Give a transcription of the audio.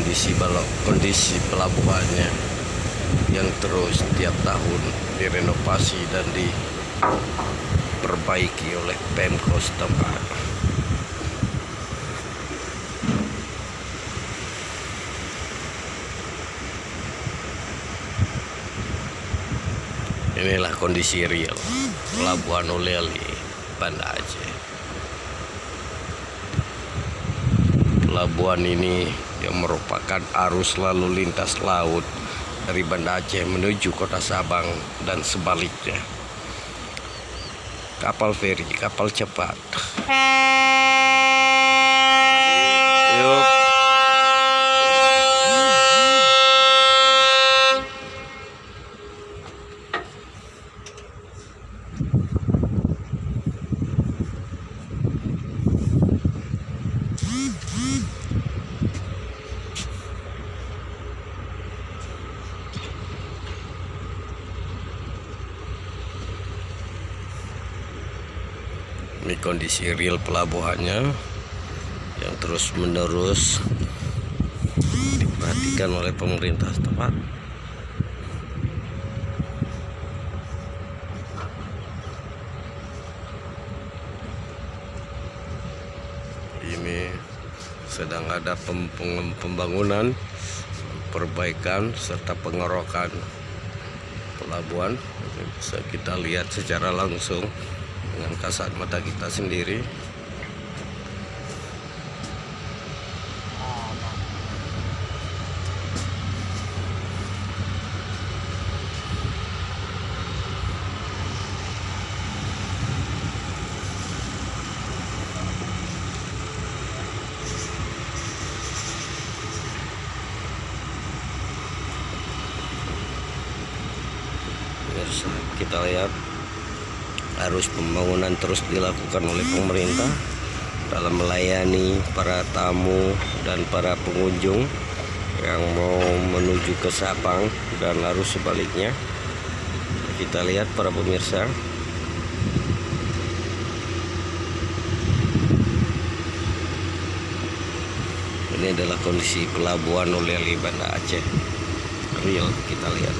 kondisi pelabuhannya yang terus tiap tahun direnovasi dan diperbaiki oleh Pemkot setempat. Inilah kondisi real Pelabuhan Uleli, Banda Aceh. Pelabuhan ini yang merupakan arus lalu lintas laut dari Banda Aceh menuju Kota Sabang dan sebaliknya. Kapal feri, kapal cepat. Yuk. Ini kondisi real pelabuhannya yang terus menerus diperhatikan oleh pemerintah setempat. Ini sedang ada pembangunan, perbaikan serta pengerokan pelabuhan. Ini bisa kita lihat secara langsung dengan kasat mata kita sendiri. Kita lihat arus pembangunan terus dilakukan oleh pemerintah dalam melayani para tamu dan para pengunjung yang mau menuju ke Sabang dan arus sebaliknya. Kita lihat para pemirsa. Ini adalah kondisi Pelabuhan Uleli, Banda Aceh. Real kita lihat.